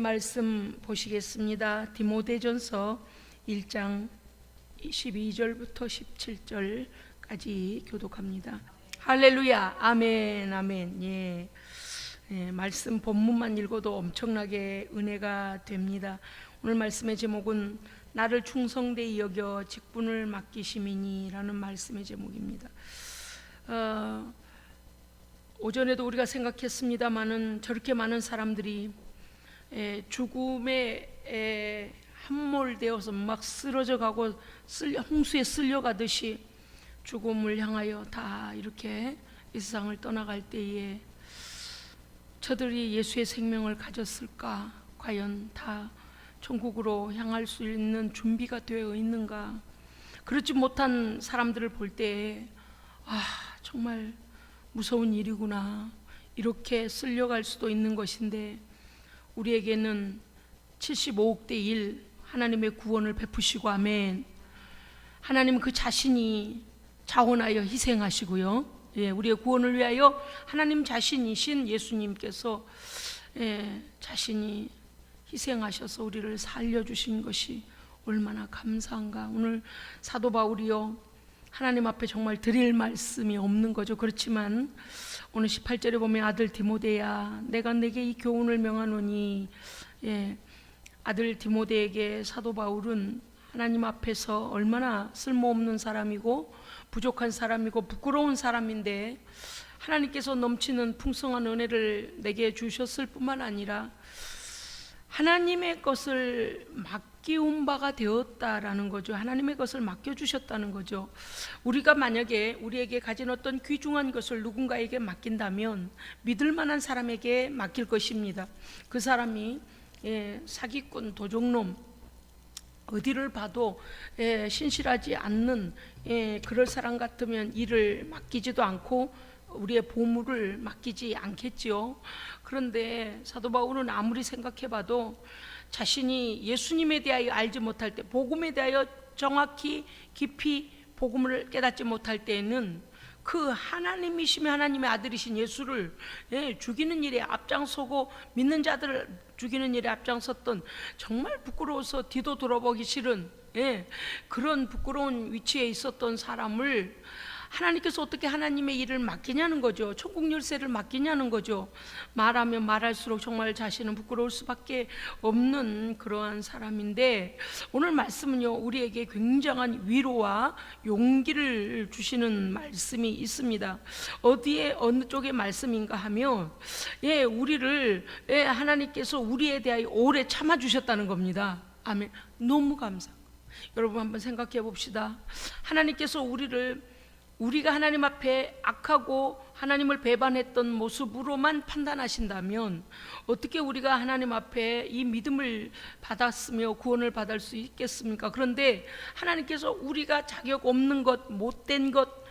말씀 보시겠습니다. 디모데전서 1장 12절부터 17절까지 교독합니다. 할렐루야, 아멘, 아멘. 예, 말씀 본문만 읽어도 엄청나게 은혜가 됩니다. 오늘 말씀의 제목은 나를 충성되이 여겨 직분을 맡기심이니라는 말씀의 제목입니다. 오전에도 우리가 생각했습니다마는 저렇게 많은 사람들이 죽음에 함몰되어서 막 쓰러져 가고 홍수에 쓸려가듯이 죽음을 향하여 다 이렇게 이 세상을 떠나갈 때에 저들이 예수의 생명을 가졌을까? 과연 다 천국으로 향할 수 있는 준비가 되어 있는가? 그렇지 못한 사람들을 볼 때 정말 무서운 일이구나. 이렇게 쓸려갈 수도 있는 것인데 우리에게는 75억 대 1 하나님의 구원을 베푸시고, 아멘. 하나님은 그 자신이 자원하여 희생하시고요, 우리의 구원을 위하여 하나님 자신이신 예수님께서 자신이 희생하셔서 우리를 살려주신 것이 얼마나 감사한가. 오늘 사도 바울이요, 하나님 앞에 정말 드릴 말씀이 없는 거죠. 그렇지만 오늘 18절에 보면 아들 디모데야, 내가 내게 이 교훈을 명하노니, 아들 디모데에게 사도 바울은 하나님 앞에서 얼마나 쓸모없는 사람이고 부족한 사람이고 부끄러운 사람인데 하나님께서 넘치는 풍성한 은혜를 내게 주셨을 뿐만 아니라 하나님의 것을 맡기운 바가 되었다라는 거죠. 하나님의 것을 맡겨주셨다는 거죠. 우리가 만약에 우리에게 가진 어떤 귀중한 것을 누군가에게 맡긴다면 믿을 만한 사람에게 맡길 것입니다. 그 사람이 사기꾼, 도적놈, 어디를 봐도 신실하지 않는 그럴 사람 같으면 일을 맡기지도 않고 우리의 보물을 맡기지 않겠지요. 그런데 사도 바울은 아무리 생각해봐도 자신이 예수님에 대하여 알지 못할 때, 복음에 대하여 정확히 깊이 복음을 깨닫지 못할 때에는 그 하나님이시며 하나님의 아들이신 예수를 죽이는 일에 앞장서고 믿는 자들을 죽이는 일에 앞장섰던, 정말 부끄러워서 뒤도 돌아보기 싫은 그런 부끄러운 위치에 있었던 사람을 하나님께서 어떻게 하나님의 일을 맡기냐는 거죠. 천국 열쇠를 맡기냐는 거죠. 말하면 말할수록 정말 자신은 부끄러울 수밖에 없는 그러한 사람인데, 오늘 말씀은요, 우리에게 굉장한 위로와 용기를 주시는 말씀이 있습니다. 어디에, 어느 쪽의 말씀인가 하면 우리를 하나님께서 우리에 대하여 오래 참아주셨다는 겁니다. 아멘. 너무 감사. 여러분 한번 생각해 봅시다. 하나님께서 우리가 하나님 앞에 악하고 하나님을 배반했던 모습으로만 판단하신다면 어떻게 우리가 하나님 앞에 이 믿음을 받았으며 구원을 받을 수 있겠습니까? 그런데 하나님께서 우리가 자격 없는 것, 못된 것,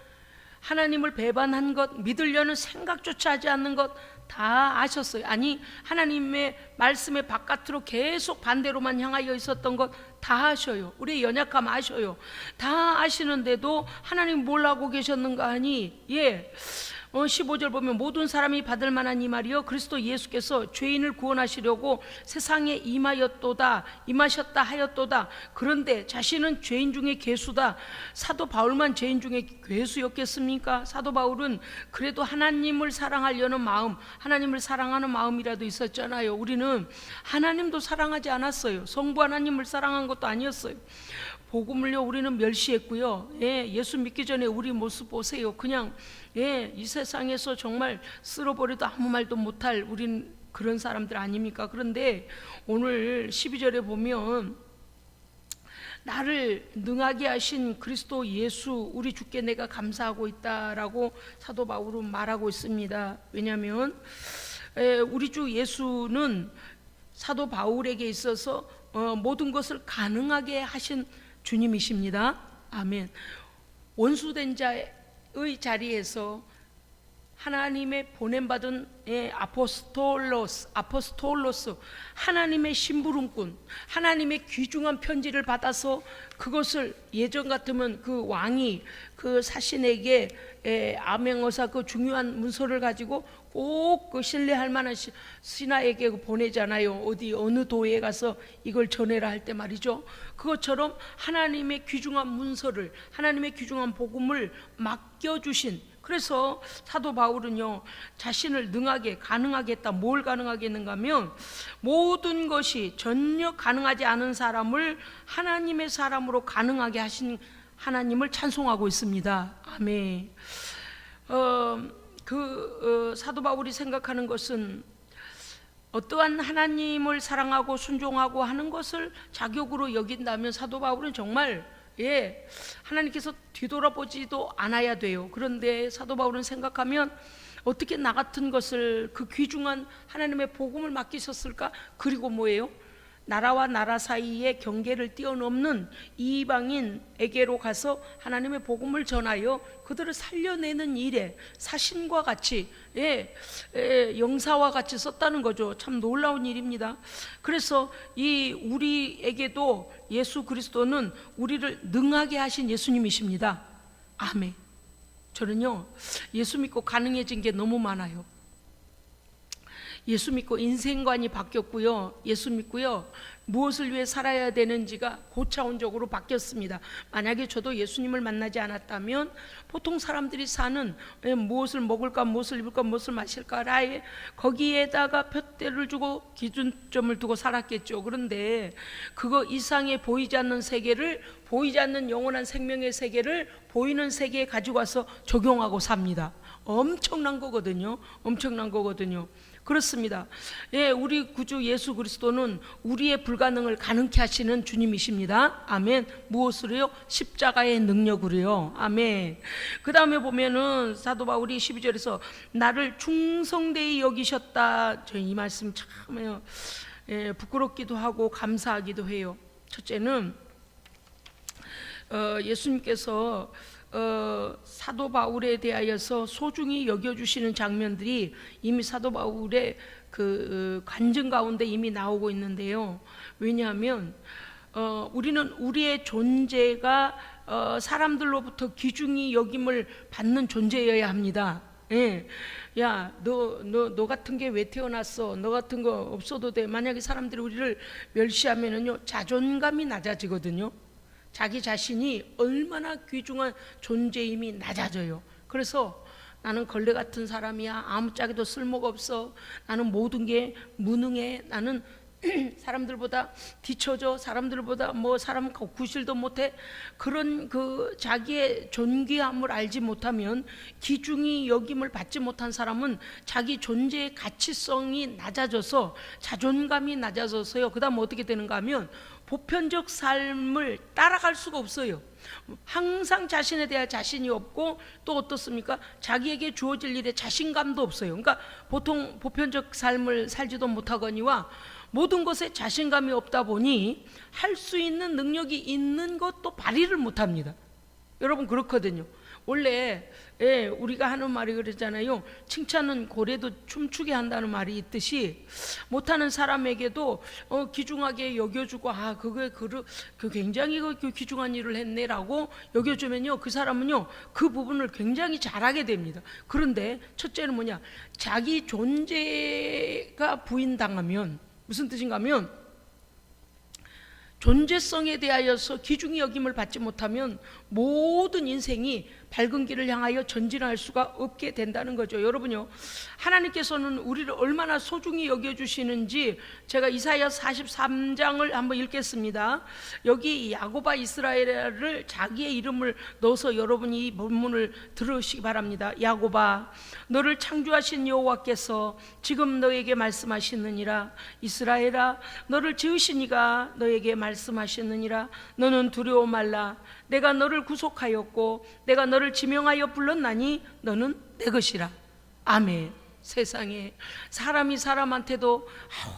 하나님을 배반한 것, 믿으려는 생각조차 하지 않는 것 다 아셨어요. 아니, 하나님의 말씀의 바깥으로 계속 반대로만 향하여 있었던 것 다 아셔요. 우리의 연약함 아셔요. 다 아시는데도 하나님 뭘 하고 계셨는가 하니 15절 보면 모든 사람이 받을 만한 이 말이요, 그리스도 예수께서 죄인을 구원하시려고 세상에 임하셨다 하였도다. 그런데 자신은 죄인 중에 괴수다. 사도 바울만 죄인 중에 괴수였겠습니까? 사도 바울은 그래도 하나님을 사랑하려는 마음, 하나님을 사랑하는 마음이라도 있었잖아요. 우리는 하나님도 사랑하지 않았어요. 성부 하나님을 사랑한 것도 아니었어요. 복음을요, 우리는 멸시했고요. 예수 믿기 전에 우리 모습 보세요. 그냥 이 세상에서 정말 쓸어버려도 아무 말도 못할 우린 그런 사람들 아닙니까? 그런데 오늘 12절에 보면 나를 능하게 하신 그리스도 예수, 우리 주께 내가 감사하고 있다라고 사도 바울은 말하고 있습니다. 왜냐하면 우리 주 예수는 사도 바울에게 있어서 모든 것을 가능하게 하신 주님이십니다. 아멘. 원수된 자의 자리에서 하나님의 보냄받은 아포스톨로스, 하나님의 심부름꾼, 하나님의 귀중한 편지를 받아서 그것을 예전 같으면 그 왕이 그 사신에게 암행어사 그 중요한 문서를 가지고 꼭 그 신뢰할 만한 신하에게 보내잖아요. 어디 어느 도에 가서 이걸 전해라 할 때 말이죠. 그것처럼 하나님의 귀중한 문서를, 하나님의 귀중한 복음을 맡겨주신, 그래서 사도 바울은요 자신을 능하게 가능하게 했다. 뭘 가능하게 했는가 하면 모든 것이 전혀 가능하지 않은 사람을 하나님의 사람으로 가능하게 하신 하나님을 찬송하고 있습니다. 아멘. 사도 바울이 생각하는 것은 어떠한 하나님을 사랑하고 순종하고 하는 것을 자격으로 여긴다면 사도 바울은 정말 하나님께서 뒤돌아보지도 않아야 돼요. 그런데 사도 바울은 생각하면 어떻게 나 같은 것을 그 귀중한 하나님의 복음을 맡기셨을까? 그리고 뭐예요? 나라와 나라 사이의 경계를 뛰어넘는 이방인에게로 가서 하나님의 복음을 전하여 그들을 살려내는 일에 사신과 같이 영사와 같이 썼다는 거죠. 참 놀라운 일입니다. 그래서 우리에게도 예수 그리스도는 우리를 능하게 하신 예수님이십니다. 아멘. 저는요 예수 믿고 가능해진 게 너무 많아요. 예수 믿고 인생관이 바뀌었고요. 예수 믿고요 무엇을 위해 살아야 되는지가 고차원적으로 바뀌었습니다. 만약에 저도 예수님을 만나지 않았다면 보통 사람들이 사는 무엇을 먹을까, 무엇을 입을까, 무엇을 마실까라에 거기에다가 푯대를 주고 기준점을 두고 살았겠죠. 그런데 그거 이상의 보이지 않는 세계를, 보이지 않는 영원한 생명의 세계를 보이는 세계에 가지고 와서 적용하고 삽니다. 엄청난 거거든요. 엄청난 거거든요. 그렇습니다. 우리 구주 예수 그리스도는 우리의 불가능을 가능케 하시는 주님이십니다. 아멘. 무엇으로요? 십자가의 능력으로요. 아멘. 그 다음에 보면은 사도 바울이 12절에서 나를 충성되이 여기셨다. 저 이 말씀 참 부끄럽기도 하고 감사하기도 해요. 첫째는 예수님께서 사도 바울에 대하여서 소중히 여겨주시는 장면들이 이미 사도 바울의 그 간증 가운데 이미 나오고 있는데요. 왜냐하면 우리는 우리의 존재가 사람들로부터 귀중히 여김을 받는 존재여야 합니다. 야, 너 같은 게 왜 태어났어? 너 같은 거 없어도 돼. 만약에 사람들이 우리를 멸시하면은요 자존감이 낮아지거든요. 자기 자신이 얼마나 귀중한 존재임이 낮아져요. 그래서 나는 걸레 같은 사람이야. 아무짝에도 쓸모가 없어. 나는 모든 게 무능해. 나는 사람들보다 뒤처져. 사람들보다 사람 구실도 못해. 그런 그 자기의 존귀함을 알지 못하면, 귀중히 여김을 받지 못한 사람은 자기 존재의 가치성이 낮아져서 자존감이 낮아져서요. 그 다음 어떻게 되는가 하면 보편적 삶을 따라갈 수가 없어요. 항상 자신에 대한 자신이 없고, 또 어떻습니까? 자기에게 주어질 일에 자신감도 없어요. 그러니까 보통 보편적 삶을 살지도 못하거니와 모든 것에 자신감이 없다 보니 할 수 있는 능력이 있는 것도 발휘를 못합니다. 여러분 그렇거든요. 원래 우리가 하는 말이 그러잖아요. 칭찬은 고래도 춤추게 한다는 말이 있듯이 못하는 사람에게도 귀중하게 여겨주고, 그 굉장히 그 귀중한 일을 했네라고 여겨주면요 그 사람은요 그 부분을 굉장히 잘하게 됩니다. 그런데 첫째는 뭐냐, 자기 존재가 부인당하면 무슨 뜻인가 하면 존재성에 대하여서 귀중히 여김을 받지 못하면 모든 인생이 밝은 길을 향하여 전진할 수가 없게 된다는 거죠. 여러분요, 하나님께서는 우리를 얼마나 소중히 여겨주시는지 제가 이사야 43장을 한번 읽겠습니다. 여기 야고바 이스라엘을 자기의 이름을 넣어서 여러분이 이 본문을 들으시기 바랍니다. 야고바, 너를 창조하신 여호와께서 지금 너에게 말씀하시느니라. 이스라엘아, 너를 지으신 이가 너에게 말씀하시느니라. 너는 두려워 말라. 내가 너를 구속하였고 내가 너를 지명하여 불렀나니 너는 내 것이라. 아멘. 세상에 사람이 사람한테도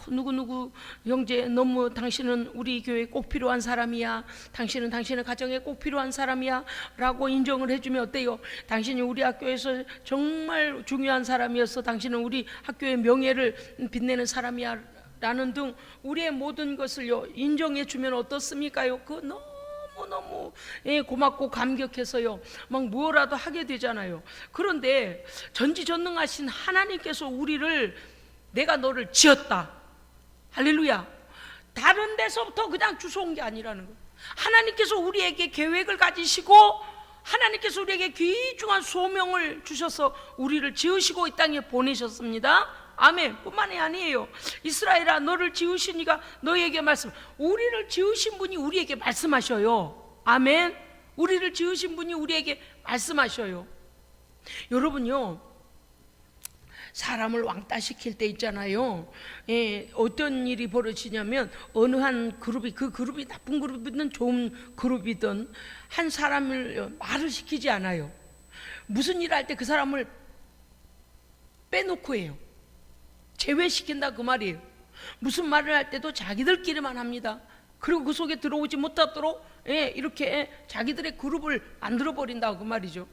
누구누구 형제, 너무 당신은 우리 교회에 꼭 필요한 사람이야, 당신은 당신의 가정에 꼭 필요한 사람이야 라고 인정을 해주면 어때요? 당신이 우리 학교에서 정말 중요한 사람이었어, 당신은 우리 학교의 명예를 빛내는 사람이야 라는 등 우리의 모든 것을 인정해 주면 어떻습니까요? 그 너무너무 고맙고 감격해서요 막 뭐라도 하게 되잖아요. 그런데 전지전능하신 하나님께서 우리를 내가 너를 지었다, 할렐루야, 다른 데서부터 그냥 주워온 게 아니라는 거예요. 하나님께서 우리에게 계획을 가지시고 하나님께서 우리에게 귀중한 소명을 주셔서 우리를 지으시고 이 땅에 보내셨습니다. 아멘. 뿐만이 아니에요. 이스라엘아, 너를 지으신 이가 너희에게 말씀, 우리를 지으신 분이 우리에게 말씀하셔요. 아멘. 우리를 지으신 분이 우리에게 말씀하셔요. 여러분요, 사람을 왕따시킬 때 있잖아요. 어떤 일이 벌어지냐면 어느 한 그룹이, 그 그룹이 나쁜 그룹이든 좋은 그룹이든 한 사람을 말을 시키지 않아요. 무슨 일을 할 때 그 사람을 빼놓고 해요. 제외시킨다 그 말이에요. 무슨 말을 할 때도 자기들끼리만 합니다. 그리고 그 속에 들어오지 못하도록 이렇게 자기들의 그룹을 만들어버린다 그 말이죠.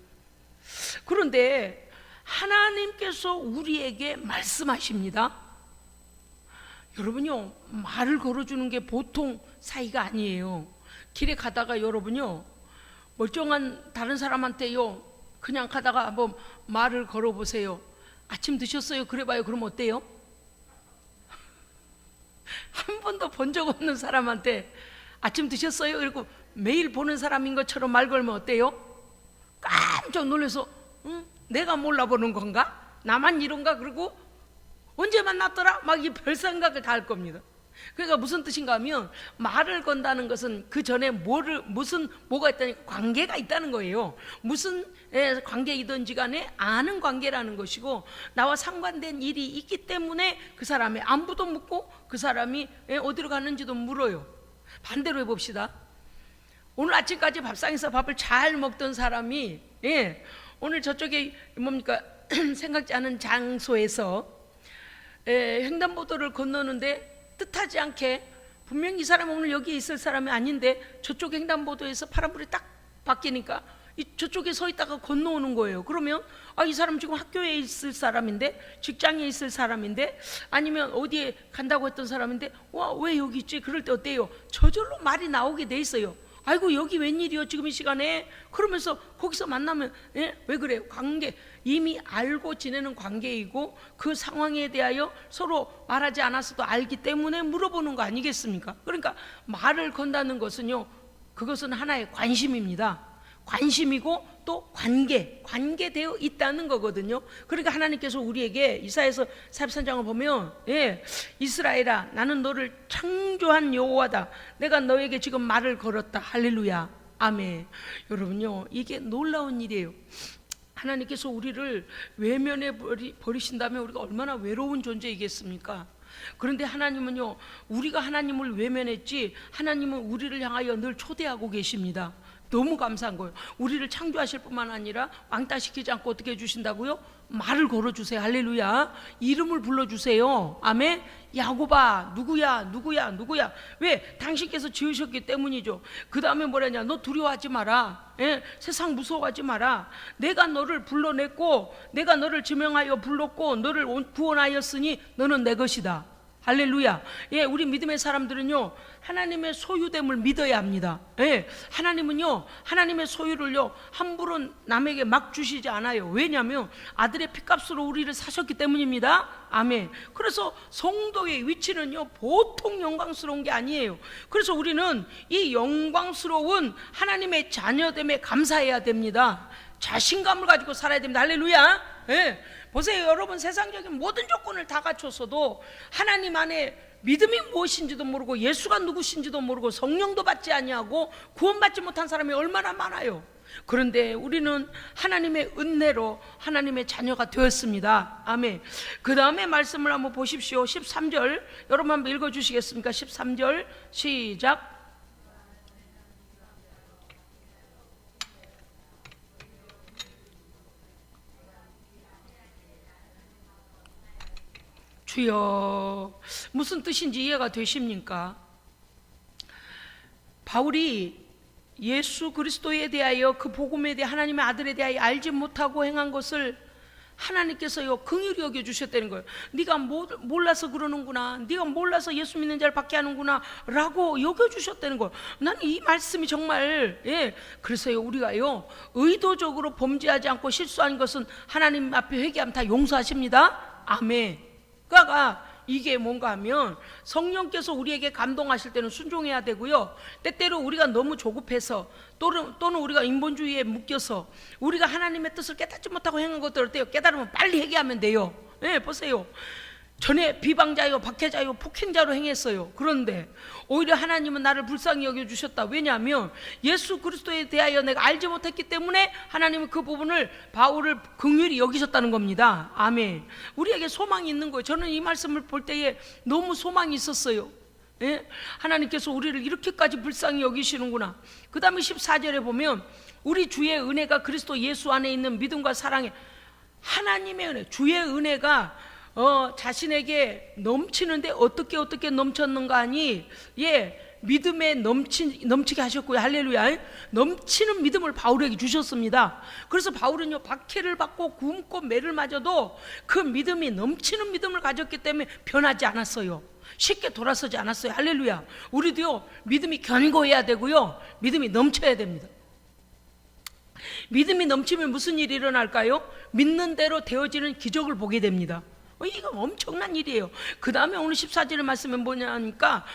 그런데 하나님께서 우리에게 말씀하십니다. 여러분요, 말을 걸어주는 게 보통 사이가 아니에요. 길에 가다가 여러분요, 멀쩡한 다른 사람한테요 그냥 가다가 한번 말을 걸어보세요. 아침 드셨어요? 그래봐요. 그럼 어때요? 한 번도 본 적 없는 사람한테 아침 드셨어요? 그리고 매일 보는 사람인 것처럼 말 걸면 어때요? 깜짝 놀라서 내가 몰라보는 건가? 나만 이런가? 그리고 언제 만났더라? 막 이 별 생각을 다 할 겁니다. 그러니까 무슨 뜻인가 하면 말을 건다는 것은 그 전에 뭐가 있다니 관계가 있다는 거예요. 무슨 관계이든지 간에 아는 관계라는 것이고, 나와 상관된 일이 있기 때문에 그 사람의 안부도 묻고 그 사람이 어디로 가는지도 물어요. 반대로 해봅시다. 오늘 아침까지 밥상에서 밥을 잘 먹던 사람이 오늘 저쪽에 뭡니까 생각지 않은 장소에서 횡단보도를 건너는데 뜻하지 않게 분명히 이 사람은 오늘 여기에 있을 사람이 아닌데 저쪽 횡단보도에서 파란불이 딱 바뀌니까 저쪽에 서 있다가 건너오는 거예요. 그러면 이 사람 지금 학교에 있을 사람인데, 직장에 있을 사람인데, 아니면 어디에 간다고 했던 사람인데 왜 여기 있지? 그럴 때 어때요? 저절로 말이 나오게 돼 있어요. 아이고 여기 웬일이요 지금 이 시간에? 그러면서 거기서 만나면 왜 그래요? 관계, 이미 알고 지내는 관계이고 그 상황에 대하여 서로 말하지 않았어도 알기 때문에 물어보는 거 아니겠습니까? 그러니까 말을 건다는 것은요, 그것은 하나의 관심입니다. 관심이고 또 관계되어 있다는 거거든요. 그러니까 하나님께서 우리에게 이사야서 43장을 보면 이스라엘아, 나는 너를 창조한 여호와다. 내가 너에게 지금 말을 걸었다. 할렐루야, 아멘. 여러분요, 이게 놀라운 일이에요. 하나님께서 우리를 외면해 버리신다면 우리가 얼마나 외로운 존재이겠습니까? 그런데 하나님은요, 우리가 하나님을 외면했지 하나님은 우리를 향하여 늘 초대하고 계십니다. 너무 감사한 거예요. 우리를 창조하실 뿐만 아니라 왕따시키지 않고 어떻게 해주신다고요? 말을 걸어주세요. 할렐루야. 이름을 불러주세요. 아멘. 야곱아, 누구야. 왜? 당신께서 지으셨기 때문이죠. 그 다음에 뭐라냐? 너 두려워하지 마라. 세상 무서워하지 마라. 내가 너를 불러냈고 내가 너를 지명하여 불렀고 너를 구원하였으니 너는 내 것이다. 할렐루야. 우리 믿음의 사람들은요, 하나님의 소유됨을 믿어야 합니다. 하나님은요, 하나님의 소유를요 함부로 남에게 막 주시지 않아요. 왜냐하면 아들의 피값으로 우리를 사셨기 때문입니다. 아멘. 그래서 성도의 위치는요 보통 영광스러운 게 아니에요. 그래서 우리는 이 영광스러운 하나님의 자녀됨에 감사해야 됩니다. 자신감을 가지고 살아야 됩니다. 할렐루야. 보세요, 여러분, 세상적인 모든 조건을 다 갖췄어도 하나님 안에 믿음이 무엇인지도 모르고 예수가 누구신지도 모르고 성령도 받지 아니하고 구원받지 못한 사람이 얼마나 많아요. 그런데 우리는 하나님의 은혜로 하나님의 자녀가 되었습니다. 아멘. 그 다음에 말씀을 한번 보십시오. 13절 여러분 한번 읽어주시겠습니까? 13절 시작. 주여, 무슨 뜻인지 이해가 되십니까? 바울이 예수 그리스도에 대하여, 그 복음에 대해, 하나님의 아들에 대하여 알지 못하고 행한 것을 하나님께서요 긍휼히 여겨 주셨다는 거예요. 네가 몰라서 그러는구나, 네가 몰라서 예수 믿는 자를 받게 하는구나 라고 여겨 주셨다는 거예요. 나는 이 말씀이 정말 그래서요 우리가요 의도적으로 범죄하지 않고 실수한 것은 하나님 앞에 회개하면 다 용서하십니다. 아멘. 그러니까 이게 뭔가 하면 성령께서 우리에게 감동하실 때는 순종해야 되고요, 때때로 우리가 너무 조급해서 또는 우리가 인본주의에 묶여서 우리가 하나님의 뜻을 깨닫지 못하고 행한 것들 어때요? 깨달으면 빨리 회개하면 돼요. 보세요. 전에 비방자요, 박해자요, 폭행자로 행했어요. 그런데 오히려 하나님은 나를 불쌍히 여겨주셨다. 왜냐하면 예수 그리스도에 대하여 내가 알지 못했기 때문에 하나님은 그 부분을, 바울을 긍휼히 여기셨다는 겁니다. 아멘. 우리에게 소망이 있는 거예요. 저는 이 말씀을 볼 때에 너무 소망이 있었어요. 하나님께서 우리를 이렇게까지 불쌍히 여기시는구나. 그 다음에 14절에 보면 우리 주의 은혜가 그리스도 예수 안에 있는 믿음과 사랑에, 하나님의 은혜, 주의 은혜가 자신에게 넘치는데 어떻게 넘쳤는가 하니 믿음에 넘치게 하셨고요. 할렐루야. 넘치는 믿음을 바울에게 주셨습니다. 그래서 바울은요 박해를 받고 굶고 매를 맞아도 그 믿음이, 넘치는 믿음을 가졌기 때문에 변하지 않았어요. 쉽게 돌아서지 않았어요. 할렐루야. 우리도요 믿음이 견고해야 되고요, 믿음이 넘쳐야 됩니다. 믿음이 넘치면 무슨 일이 일어날까요? 믿는 대로 되어지는 기적을 보게 됩니다. 이거 엄청난 일이에요. 그 다음에 오늘 14절의 말씀은 뭐냐 하니까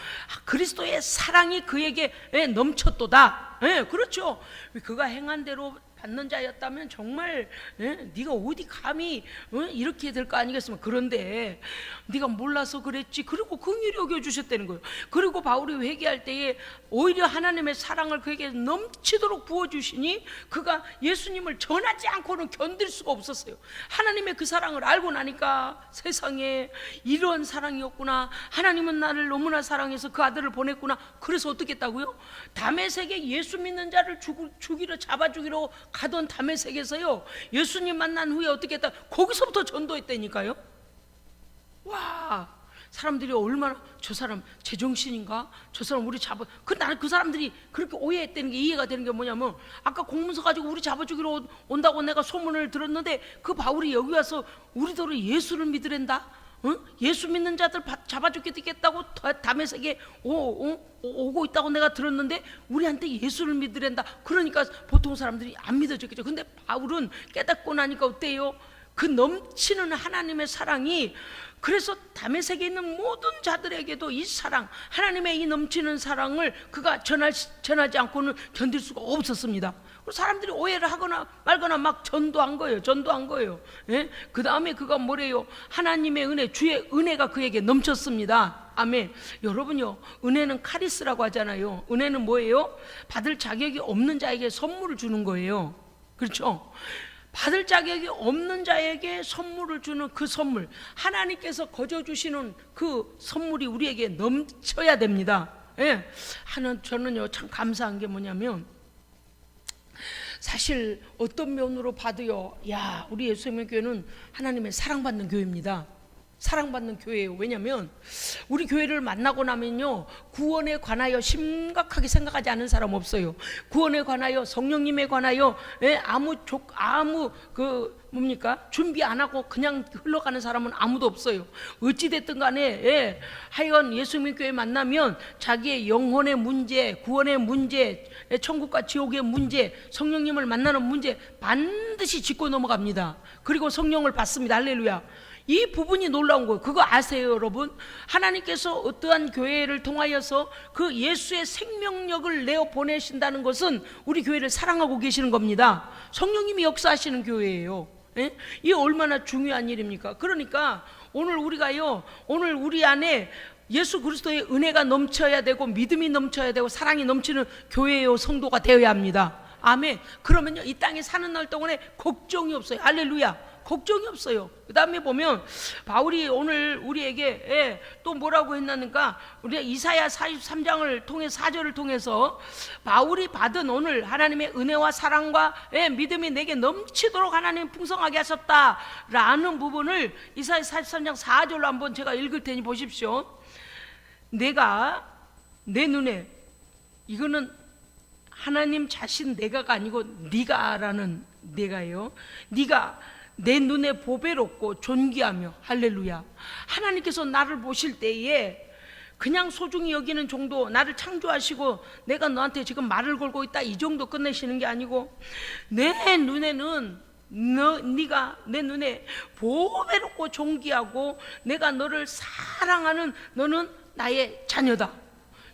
그리스도의 사랑이 그에게 넘쳤도다. 그렇죠. 그가 행한 대로 받는 자였다면 정말 네가 어디 감히 이렇게 될 거 아니겠습니까? 그런데 네가 몰라서 그랬지. 그리고 긍휼히 여겨주셨다는 거예요. 그리고 바울이 회개할 때에 오히려 하나님의 사랑을 그에게 넘치도록 부어주시니 그가 예수님을 전하지 않고는 견딜 수가 없었어요. 하나님의 그 사랑을 알고 나니까 세상에 이런 사랑이었구나, 하나님은 나를 너무나 사랑해서 그 아들을 보냈구나. 그래서 어떻게 했다고요? 다메섹에 예수 믿는 자를 죽이러, 잡아 죽이러 가던 다메섹에서요 예수님 만난 후에 어떻게 했다? 거기서부터 전도했다니까요. 와, 사람들이 얼마나, 저 사람 제정신인가? 저 사람 우리 나는 그 사람들이 그렇게 오해했다는 게 이해가 되는 게 뭐냐면, 아까 공문서 가지고 우리 잡아 죽이러 온다고 내가 소문을 들었는데 그 바울이 여기 와서 우리들을 예수를 믿으랜다? 예수 믿는 자들 잡아 죽겠다고 다메섹에 오고 있다고 내가 들었는데 우리한테 예수를 믿으랜다. 그러니까 보통 사람들이 안 믿어졌겠죠. 근데 바울은 깨닫고 나니까 어때요? 그 넘치는 하나님의 사랑이, 그래서 다메섹에 있는 모든 자들에게도 이 사랑, 하나님의 이 넘치는 사랑을 그가 전하지 않고는 견딜 수가 없었습니다. 사람들이 오해를 하거나 말거나 막 전도한 거예요. 그 다음에 그가 뭐래요? 하나님의 은혜, 주의 은혜가 그에게 넘쳤습니다. 아멘. 여러분요, 은혜는 카리스라고 하잖아요. 은혜는 뭐예요? 받을 자격이 없는 자에게 선물을 주는 거예요. 그렇죠? 받을 자격이 없는 자에게 선물을 주는 그 선물, 하나님께서 거저 주시는 그 선물이 우리에게 넘쳐야 됩니다. 저는요 참 감사한 게 뭐냐면, 사실 어떤 면으로 봐도요, 우리 예수님의 교회는 하나님의 사랑받는 교회입니다. 사랑받는 교회예요. 왜냐하면 우리 교회를 만나고 나면요 구원에 관하여 심각하게 생각하지 않은 사람 없어요. 구원에 관하여, 성령님에 관하여 아무 준비 안 하고 그냥 흘러가는 사람은 아무도 없어요. 어찌됐든 간에 하여간 예수님 교회 만나면 자기의 영혼의 문제, 구원의 문제, 천국과 지옥의 문제, 성령님을 만나는 문제 반드시 짚고 넘어갑니다. 그리고 성령을 받습니다. 할렐루야. 이 부분이 놀라운 거예요. 그거 아세요, 여러분? 하나님께서 어떠한 교회를 통하여서 그 예수의 생명력을 내어 보내신다는 것은 우리 교회를 사랑하고 계시는 겁니다. 성령님이 역사하시는 교회예요. 이게 얼마나 중요한 일입니까? 그러니까 오늘 우리 안에 예수 그리스도의 은혜가 넘쳐야 되고, 믿음이 넘쳐야 되고, 사랑이 넘치는 교회요 성도가 되어야 합니다. 아멘. 그러면요 이 땅에 사는 날 동안에 걱정이 없어요. 할렐루야. 걱정이 없어요. 그 다음에 보면 바울이 오늘 우리에게 또 뭐라고 했나니까, 우리가 이사야 43장을 통해 4절을 통해서 바울이 받은 오늘 하나님의 은혜와 사랑과 믿음이 내게 넘치도록 하나님 풍성하게 하셨다라는 부분을 이사야 43장 4절로 한번 제가 읽을 테니 보십시오. 내가 내 눈에, 이거는 하나님 자신 내가가 아니고 네가라는 내가예요. 네가 내 눈에 보배롭고 존귀하며, 할렐루야. 하나님께서 나를 보실 때에 그냥 소중히 여기는 정도, 나를 창조하시고 내가 너한테 지금 말을 걸고 있다 이 정도 끝내시는 게 아니고, 내 눈에는 네가 내 눈에 보배롭고 존귀하고 내가 너를 사랑하는, 너는 나의 자녀다.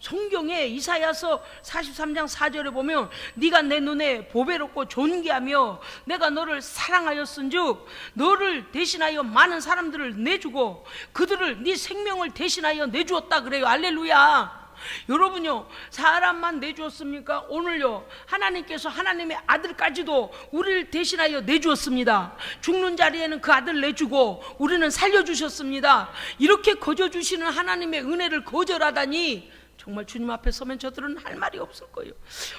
성경에 이사야서 43장 4절에 보면 네가 내 눈에 보배롭고 존귀하며 내가 너를 사랑하였은즉 너를 대신하여 많은 사람들을 내주고 그들을 네 생명을 대신하여 내주었다 그래요. 할렐루야. 여러분요, 사람만 내주었습니까? 오늘요, 하나님께서 하나님의 아들까지도 우리를 대신하여 내주었습니다. 죽는 자리에는 그 아들 내주고 우리는 살려주셨습니다. 이렇게 거저주시는 하나님의 은혜를 거절하다니 정말 주님 앞에 서면 저들은 할 말이 없을 거예요.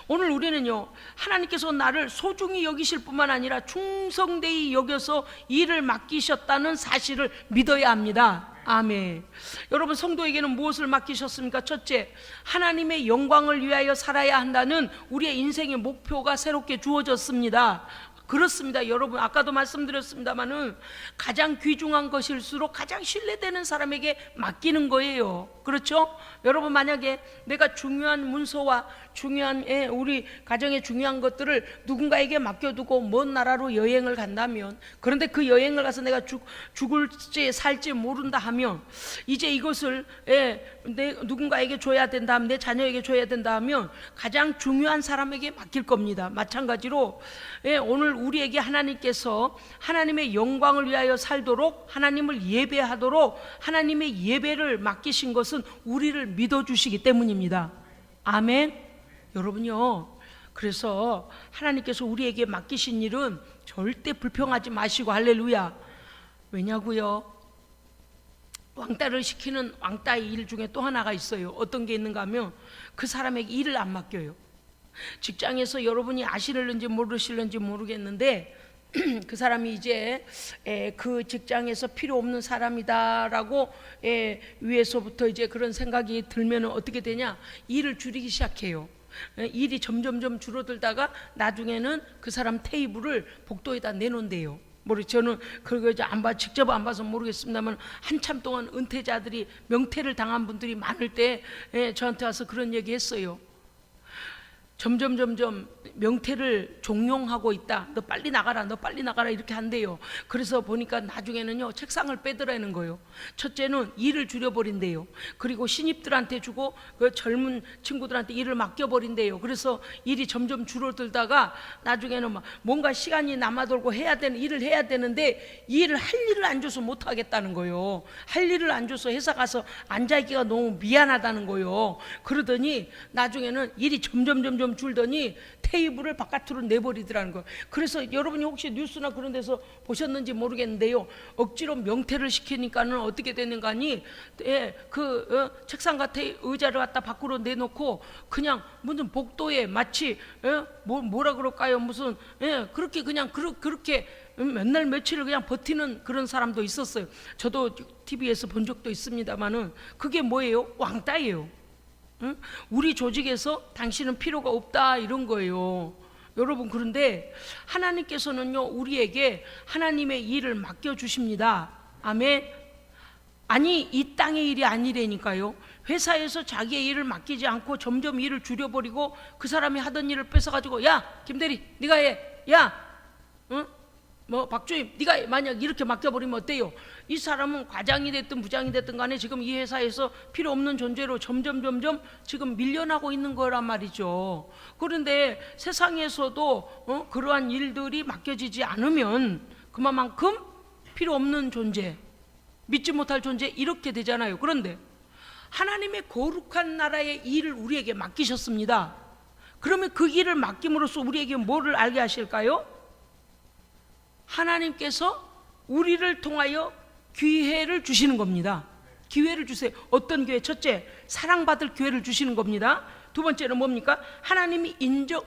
오늘 우리는요, 하나님께서 나를 소중히 여기실 뿐만 아니라 충성되이 여겨서 일을 맡기셨다는 사실을 믿어야 합니다. 아멘. 여러분, 성도에게는 무엇을 맡기셨습니까? 첫째, 하나님의 영광을 위하여 살아야 한다는 우리의 인생의 목표가 새롭게 주어졌습니다. 그렇습니다. 여러분, 아까도 말씀드렸습니다마는 가장 귀중한 것일수록 가장 신뢰되는 사람에게 맡기는 거예요. 그렇죠? 여러분, 만약에 내가 중요한 문서와 중요한 우리 가정의 중요한 것들을 누군가에게 맡겨두고 먼 나라로 여행을 간다면, 그런데 그 여행을 가서 내가 죽을지 살지 모른다 하면 이제 이것을 누군가에게 줘야 된다 하면, 내 자녀에게 줘야 된다 하면 가장 중요한 사람에게 맡길 겁니다. 마찬가지로 오늘 우리에게 하나님께서 하나님의 영광을 위하여 살도록, 하나님을 예배하도록 하나님의 예배를 맡기신 것은 우리를 믿어주시기 때문입니다. 아멘. 여러분요, 그래서 하나님께서 우리에게 맡기신 일은 절대 불평하지 마시고, 할렐루야. 왜냐고요? 왕따를 시키는 왕따의 일 중에 또 하나가 있어요. 어떤 게 있는가 하면 그 사람에게 일을 안 맡겨요. 직장에서 여러분이 아시는지 모르실는지 모르겠는데 그 사람이 이제 그 직장에서 필요 없는 사람이다라고 위에서부터 이제 그런 생각이 들면 어떻게 되냐? 일을 줄이기 시작해요. 일이 점점점 줄어들다가 나중에는 그 사람 테이블을 복도에다 내놓는데요. 저는 그거 이제 직접 안 봐서 모르겠습니다만 한참 동안 은퇴자들이, 명퇴를 당한 분들이 많을 때 저한테 와서 그런 얘기 했어요. 점점 명퇴를 종용하고 있다. 너 빨리 나가라, 너 빨리 나가라, 이렇게 한대요. 그래서 보니까 나중에는요, 책상을 빼더라는 거예요. 첫째는 일을 줄여버린대요. 그리고 신입들한테 주고 그 젊은 친구들한테 일을 맡겨버린대요. 그래서 일이 점점 줄어들다가 나중에는 막 뭔가 시간이 남아돌고 해야 되는 일을 해야 되는데 할 일을 안 줘서 못 하겠다는 거예요. 할 일을 안 줘서 회사 가서 앉아있기가 너무 미안하다는 거예요. 그러더니 나중에는 일이 점점 줄더니 테이블을 바깥으로 내버리더라는 거예요. 그래서 여러분이 혹시 뉴스나 그런 데서 보셨는지 모르겠는데요, 억지로 명퇴를 시키니까는 어떻게 되는가 하니 책상 같은 의자를 갖다 밖으로 내놓고 그냥 무슨 복도에 마치 뭐라 그럴까요? 무슨 그렇게 그냥 그렇게 몇 날 며칠을 그냥 버티는 그런 사람도 있었어요. 저도 TV에서 본 적도 있습니다만은 그게 뭐예요? 왕따예요. 우리 조직에서 당신은 필요가 없다, 이런 거예요. 여러분, 그런데 하나님께서는요, 우리에게 하나님의 일을 맡겨주십니다. 아멘. 아니, 이 땅의 일이 아니라니까요. 회사에서 자기의 일을 맡기지 않고 점점 일을 줄여버리고 그 사람이 하던 일을 뺏어가지고, 야 김대리 네가 해, 야 박주임 네가 만약 이렇게 맡겨버리면 어때요? 이 사람은 과장이 됐든 부장이 됐든 간에 지금 이 회사에서 필요 없는 존재로 점점 지금 밀려나고 있는 거란 말이죠. 그런데 세상에서도 그러한 일들이 맡겨지지 않으면 그만큼 필요 없는 존재, 믿지 못할 존재, 이렇게 되잖아요. 그런데 하나님의 거룩한 나라의 일을 우리에게 맡기셨습니다. 그러면 그 일을 맡김으로써 우리에게 뭐를 알게 하실까요? 하나님께서 우리를 통하여 기회를 주시는 겁니다. 기회를 주세요. 어떤 기회? 첫째, 사랑받을 기회를 주시는 겁니다. 두 번째는 뭡니까?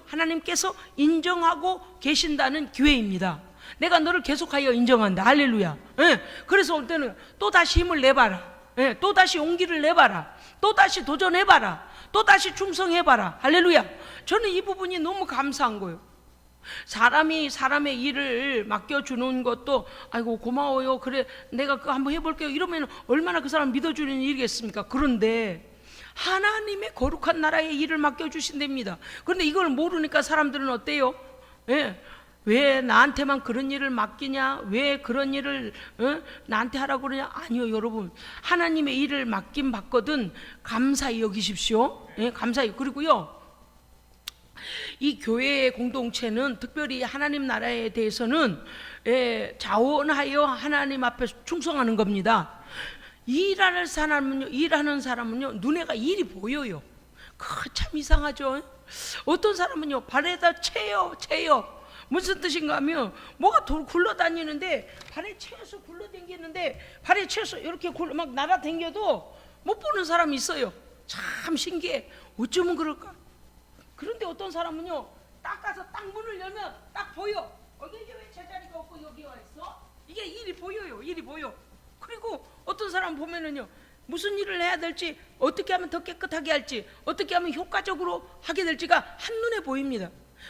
하나님께서 인정하고 계신다는 기회입니다. 내가 너를 계속하여 인정한다. 할렐루야. 그래서 올 때는 또 다시 힘을 내봐라. 또 다시 용기를 내봐라. 또 다시 도전해봐라. 또 다시 충성해봐라. 할렐루야. 저는 이 부분이 너무 감사한 거예요. 사람이 사람의 일을 맡겨주는 것도 아이고 고마워요, 그래 내가 그거 한번 해볼게요 이러면 얼마나 그 사람 믿어주는 일이겠습니까? 그런데 하나님의 거룩한 나라의 일을 맡겨주신답니다. 그런데 이걸 모르니까 사람들은 어때요? 예. 왜 나한테만 그런 일을 맡기냐? 왜 그런 일을 나한테 하라고 그러냐? 아니요, 여러분. 하나님의 일을 맡긴 받거든 감사히 여기십시오. 예, 감사히. 그리고요, 이 교회의 공동체는 특별히 하나님 나라에 대해서는 자원하여 하나님 앞에 충성하는 겁니다. 일하는 사람은요 눈에가 일이 보여요. 참 이상하죠. 어떤 사람은요 발에다 채요. 무슨 뜻인가 하면 뭐가 굴러다니는데 발에 채서 굴러다니는데 발에 채서 이렇게 막 날아다녀도 못 보는 사람이 있어요. 참 신기해. 어쩌면 그럴까? 그런데 어떤 사람은요 딱 가서 딱 문을 열면 딱 보여. 여기 왜 제자리가 없고 여기 와 있어? 이게 일이 보여요. 일이 보여. 그리고 어떤 사람 보면은요 무슨 일을 해야 될지, 어떻게 하면 더 깨끗하게 할지, 어떻게 하면 효과적으로 하게 될지가 한눈에 보입니다.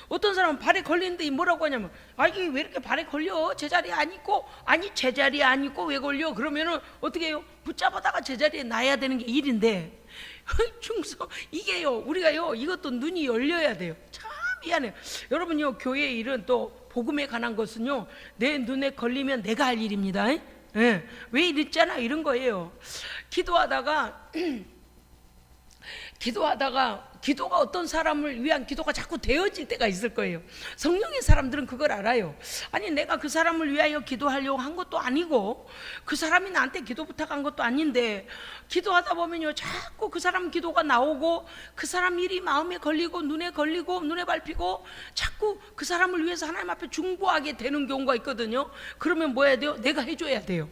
어떤 사람은 발에 걸리는데 뭐라고 하냐면 이게 왜 이렇게 발에 걸려? 제자리에 안 있고. 아니 제자리에 안 있고 왜 걸려? 그러면은 어떻게 해요? 붙잡아다가 제자리에 놔야 되는 게 일인데 충성, 이게요 우리가요 이것도 눈이 열려야 돼요. 참 미안해요 여러분요. 교회 일은 또 복음에 관한 것은요 내 눈에 걸리면 내가 할 일입니다. 예. 왜 이랬잖아 이런 거예요. 기도하다가 기도가 어떤 사람을 위한 기도가 자꾸 되어질 때가 있을 거예요. 성령의 사람들은 그걸 알아요. 아니 내가 그 사람을 위하여 기도하려고 한 것도 아니고 그 사람이 나한테 기도 부탁한 것도 아닌데 기도하다 보면요 자꾸 그 사람 기도가 나오고 그 사람 일이 마음에 걸리고 눈에 밟히고 자꾸 그 사람을 위해서 하나님 앞에 중보하게 되는 경우가 있거든요. 그러면 뭐 해야 돼요? 내가 해줘야 돼요.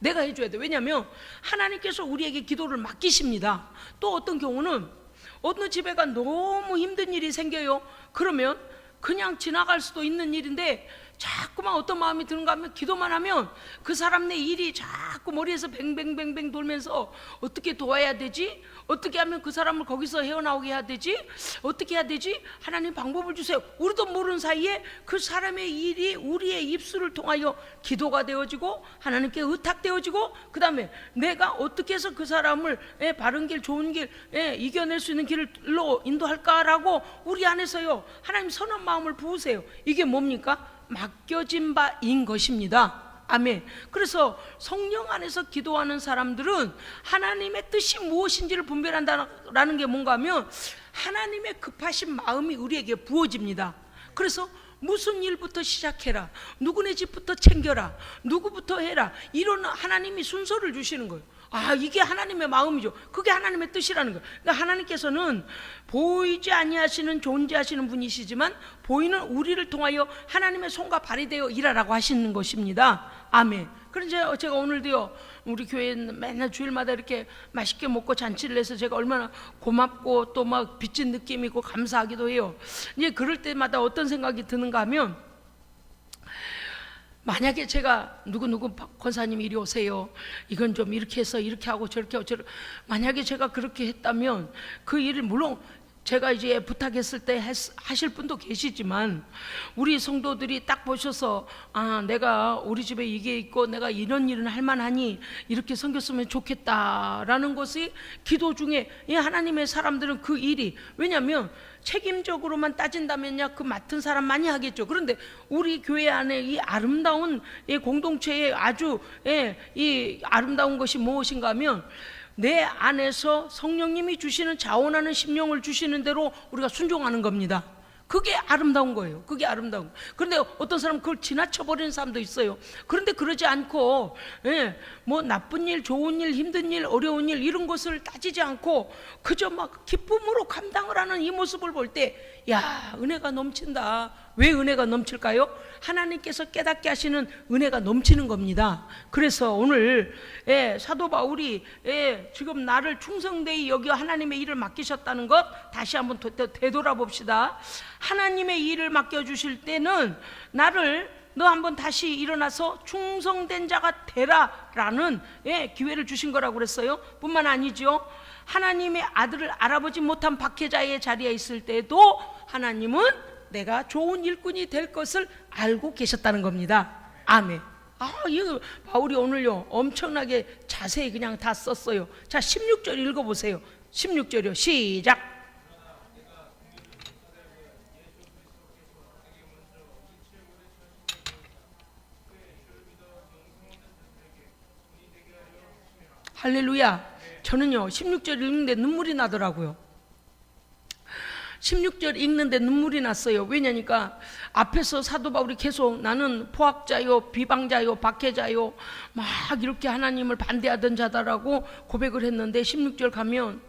왜냐하면 하나님께서 우리에게 기도를 맡기십니다. 또 어떤 경우는 어느 집에가 너무 힘든 일이 생겨요. 그러면 그냥 지나갈 수도 있는 일인데 자꾸만 어떤 마음이 드는가 하면 기도만 하면 그 사람 내 일이 자꾸 머리에서 뱅뱅뱅뱅 돌면서 어떻게 도와야 되지? 어떻게 하면 그 사람을 거기서 헤어나오게 해야 되지? 어떻게 해야 되지? 하나님 방법을 주세요. 우리도 모르는 사이에 그 사람의 일이 우리의 입술을 통하여 기도가 되어지고 하나님께 의탁되어지고 그 다음에 내가 어떻게 해서 그 사람을 바른 길 좋은 길 이겨낼 수 있는 길로 인도할까라고 우리 안에서요 하나님 선한 마음을 부으세요. 이게 뭡니까? 맡겨진 바인 것입니다. 아멘. 그래서 성령 안에서 기도하는 사람들은 하나님의 뜻이 무엇인지를 분별한다는 게 뭔가 하면 하나님의 급하신 마음이 우리에게 부어집니다. 그래서 무슨 일부터 시작해라, 누구네 집부터 챙겨라, 누구부터 해라, 이런 하나님이 순서를 주시는 거예요. 이게 하나님의 마음이죠. 그게 하나님의 뜻이라는 거예요. 그러니까 하나님께서는 보이지 아니하시는 존재하시는 분이시지만 보이는 우리를 통하여 하나님의 손과 발이 되어 일하라고 하시는 것입니다. 아멘. 그래서 제가 오늘도요 우리 교회는 맨날 주일마다 이렇게 맛있게 먹고 잔치를 해서 제가 얼마나 고맙고 또 막 빚진 느낌이 있고 감사하기도 해요. 이제 그럴 때마다 어떤 생각이 드는가 하면 만약에 제가 누구 권사님 이리 오세요, 이건 좀 이렇게 해서 이렇게 하고 저렇게 하고 만약에 제가 그렇게 했다면 그 일을 물론 제가 이제 부탁했을 때 하실 분도 계시지만 우리 성도들이 딱 보셔서 내가 우리 집에 이게 있고 내가 이런 일은 할 만하니 이렇게 섬겼으면 좋겠다라는 것이 기도 중에 하나님의 사람들은 그 일이, 왜냐하면 책임적으로만 따진다면야 그 맡은 사람 많이 하겠죠. 그런데 우리 교회 안에 이 아름다운 공동체의 아주 이 아름다운 것이 무엇인가 하면 내 안에서 성령님이 주시는 자원하는 심령을 주시는 대로 우리가 순종하는 겁니다. 그게 아름다운 거예요. 그게 아름다운 거예요. 그런데 어떤 사람은 그걸 지나쳐버리는 사람도 있어요. 그런데 그러지 않고 뭐 나쁜 일, 좋은 일, 힘든 일, 어려운 일 이런 것을 따지지 않고 그저 막 기쁨으로 감당을 하는 이 모습을 볼 때 야, 은혜가 넘친다. 왜 은혜가 넘칠까요? 하나님께서 깨닫게 하시는 은혜가 넘치는 겁니다. 그래서 오늘 사도 바울이 지금 나를 충성되이 여겨 하나님의 일을 맡기셨다는 것 다시 한번 되돌아봅시다. 하나님의 일을 맡겨주실 때는 너 한번 다시 일어나서 충성된 자가 되라라는 기회를 주신 거라고 그랬어요. 뿐만 아니죠, 하나님의 아들을 알아보지 못한 박해자의 자리에 있을 때도 하나님은 내가 좋은 일꾼이 될 것을 알고 계셨다는 겁니다. 아멘. 이거 바울이 오늘요 엄청나게 자세히 그냥 다 썼어요. 자, 16절 읽어보세요. 16절이요. 시작. 할렐루야. 저는요 16절 읽는데 눈물이 나더라고요. 16절 읽는데 눈물이 났어요. 왜냐니까 앞에서 사도 바울이 계속 나는 포악자요, 비방자요, 박해자요, 막 이렇게 하나님을 반대하던 자다라고 고백을 했는데 16절 가면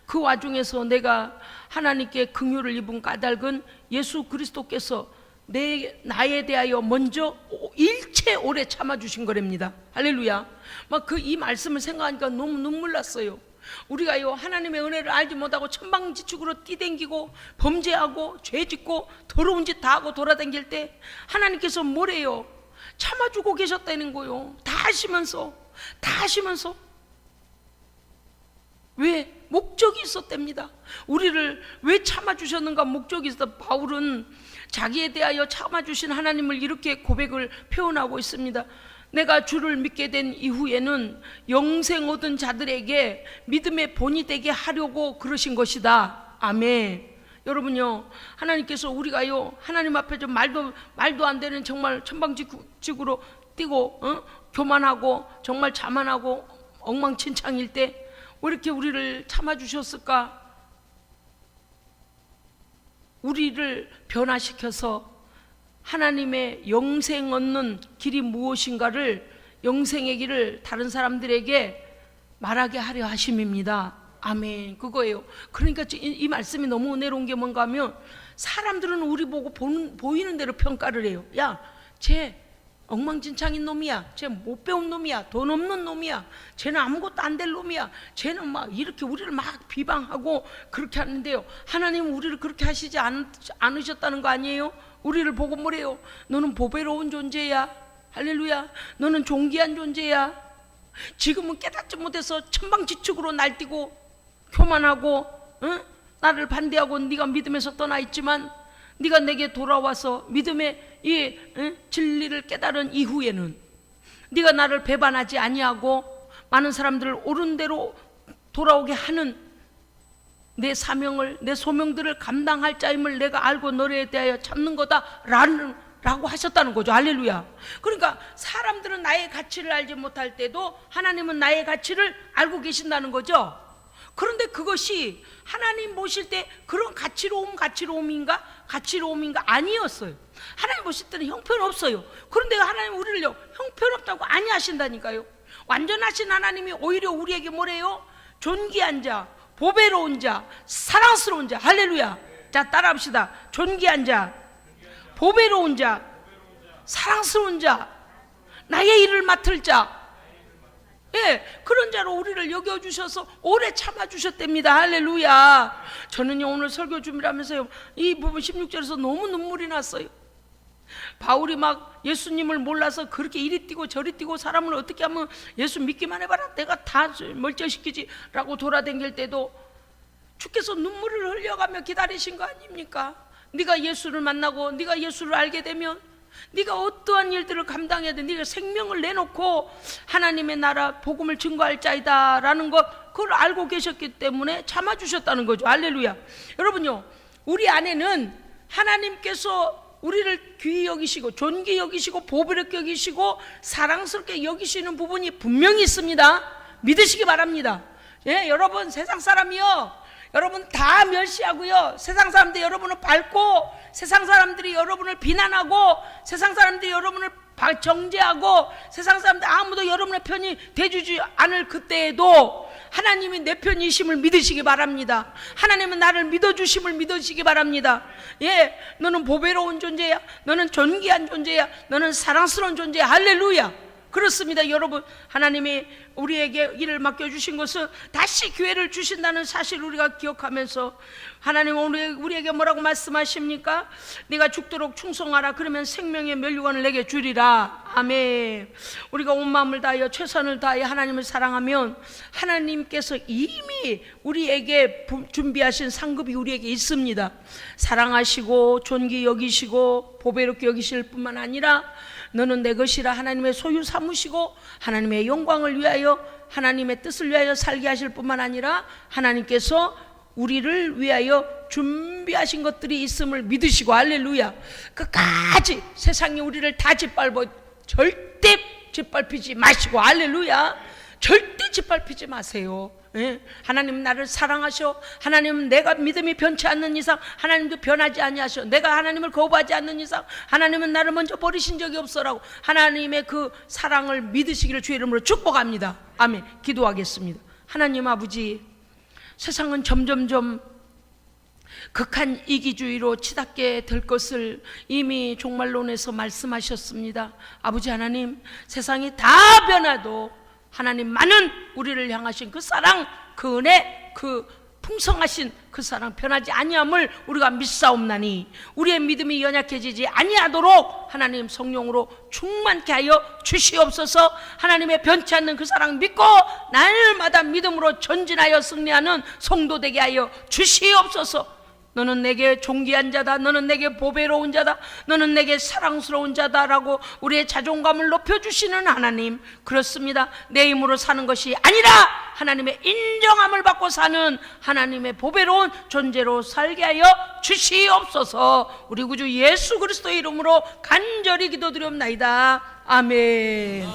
그 와중에서 내가 하나님께 긍휼을 입은 까닭은 예수 그리스도께서 나에 대하여 먼저 일체 오래 참아주신 거랍니다. 할렐루야. 막 이 말씀을 생각하니까 너무 눈물 났어요. 우리가요 하나님의 은혜를 알지 못하고 천방지축으로 뛰댕기고 범죄하고 죄짓고 더러운 짓 다 하고 돌아다닐 때 하나님께서 뭐래요? 참아주고 계셨다는 거요. 다 하시면서 왜? 목적이 있었답니다. 우리를 왜 참아주셨는가? 목적이 있었다. 바울은 자기에 대하여 참아주신 하나님을 이렇게 고백을 표현하고 있습니다. 내가 주를 믿게 된 이후에는 영생 얻은 자들에게 믿음의 본이 되게 하려고 그러신 것이다. 아멘. 여러분요, 하나님께서 우리가요 하나님 앞에 좀 말도 안 되는 정말 천방지축으로 뛰고 교만하고 정말 자만하고 엉망진창일 때 왜 이렇게 우리를 참아주셨을까? 우리를 변화시켜서 하나님의 영생 얻는 길이 무엇인가를, 영생의 길을 다른 사람들에게 말하게 하려 하심입니다. 아멘. 그거예요. 그러니까 이 말씀이 너무 은혜로운 게 뭔가 하면 사람들은 우리 보고 보이는 대로 평가를 해요. 야, 쟤 엉망진창인 놈이야. 쟤 못 배운 놈이야. 돈 없는 놈이야. 쟤는 아무것도 안 될 놈이야. 쟤는 막 이렇게 우리를 막 비방하고 그렇게 하는데요, 하나님은 우리를 그렇게 하시지 않으셨다는 거 아니에요? 우리를 보고 뭐래요? 너는 보배로운 존재야. 할렐루야. 너는 존귀한 존재야. 지금은 깨닫지 못해서 천방지축으로 날뛰고 교만하고 나를 반대하고 네가 믿음에서 떠나 있지만 네가 내게 돌아와서 믿음의 이 진리를 깨달은 이후에는 네가 나를 배반하지 아니하고 많은 사람들을 옳은 대로 돌아오게 하는 내 사명을, 내 소명들을 감당할 자임을 내가 알고 너에 대하여 참는 거다 라고 하셨다는 거죠. 할렐루야. 그러니까 사람들은 나의 가치를 알지 못할 때도 하나님은 나의 가치를 알고 계신다는 거죠. 그런데 그것이 하나님 보실 때 그런 가치로움인가 아니었어요. 하나님 보실 때는 형편없어요. 그런데 하나님 우리를요 형편없다고 아니하신다니까요. 완전하신 하나님이 오히려 우리에게 뭐래요? 존귀한 자, 보배로운 자, 사랑스러운 자. 할렐루야. 자, 따라합시다. 존귀한 자, 보배로운 자, 사랑스러운 자, 나의 일을 맡을 자, 그런 자로 우리를 여겨주셔서 오래 참아주셨답니다. 할렐루야. 저는요 오늘 설교 준비하면서요 이 부분 16절에서 너무 눈물이 났어요. 바울이 막 예수님을 몰라서 그렇게 이리 뛰고 저리 뛰고 사람을 어떻게 하면 예수 믿기만 해봐라 내가 다 멀쩡시키지 라고 돌아다닐 때도 주께서 눈물을 흘려가며 기다리신 거 아닙니까? 네가 예수를 만나고 네가 예수를 알게 되면 네가 어떠한 일들을 감당해야 돼. 네가 생명을 내놓고 하나님의 나라 복음을 증거할 자이다 라는 것, 그걸 알고 계셨기 때문에 참아주셨다는 거죠. 할렐루야. 여러분요, 우리 안에는 하나님께서 우리를 귀히 여기시고 존귀히 여기시고 보배롭게 여기시고 사랑스럽게 여기시는 부분이 분명히 있습니다. 믿으시기 바랍니다. 여러분, 세상 사람이요 여러분 다 멸시하고요, 세상 사람들이 여러분을 밟고, 세상 사람들이 여러분을 비난하고, 세상 사람들이 여러분을 정죄하고, 세상 사람들 아무도 여러분의 편이 돼주지 않을 그때에도 하나님이 내 편이심을 믿으시기 바랍니다. 하나님은 나를 믿어주심을 믿으시기 바랍니다. 너는 보배로운 존재야. 너는 존귀한 존재야. 너는 사랑스러운 존재야. 할렐루야. 그렇습니다. 여러분, 하나님이 우리에게 일을 맡겨주신 것은 다시 기회를 주신다는 사실을 우리가 기억하면서, 하나님은 우리에게 뭐라고 말씀하십니까? 네가 죽도록 충성하라. 그러면 생명의 면류관을 내게 주리라. 아멘. 우리가 온 마음을 다하여 최선을 다하여 하나님을 사랑하면 하나님께서 이미 우리에게 준비하신 상급이 우리에게 있습니다. 사랑하시고 존귀 여기시고 보배롭게 여기실 뿐만 아니라 너는 내 것이라 하나님의 소유 삼으시고 하나님의 영광을 위하여, 하나님의 뜻을 위하여 살게 하실 뿐만 아니라 하나님께서 우리를 위하여 준비하신 것들이 있음을 믿으시고, 할렐루야, 끝까지 세상이 우리를 다 짓밟아 절대 짓밟히지 마시고, 할렐루야, 절대 짓밟히지 마세요. 예? 하나님 나를 사랑하셔. 하나님 내가 믿음이 변치 않는 이상 하나님도 변하지 아니하셔. 내가 하나님을 거부하지 않는 이상 하나님은 나를 먼저 버리신 적이 없어라고 하나님의 그 사랑을 믿으시기를 주의 이름으로 축복합니다. 아멘. 기도하겠습니다. 하나님 아버지, 세상은 점점점 극한 이기주의로 치닫게 될 것을 이미 종말론에서 말씀하셨습니다. 아버지 하나님, 세상이 다 변화도 하나님만은 우리를 향하신 그 사랑, 그 은혜, 그 풍성하신 그 사랑 변하지 아니함을 우리가 믿사옵나니 우리의 믿음이 연약해지지 아니하도록 하나님 성령으로 충만케 하여 주시옵소서. 하나님의 변치 않는 그 사랑 믿고 날마다 믿음으로 전진하여 승리하는 성도 되게 하여 주시옵소서. 너는 내게 존귀한 자다, 너는 내게 보배로운 자다, 너는 내게 사랑스러운 자다라고 우리의 자존감을 높여주시는 하나님, 그렇습니다. 내 힘으로 사는 것이 아니라 하나님의 인정함을 받고 사는 하나님의 보배로운 존재로 살게 하여 주시옵소서. 우리 구주 예수 그리스도의 이름으로 간절히 기도드리옵나이다. 아멘.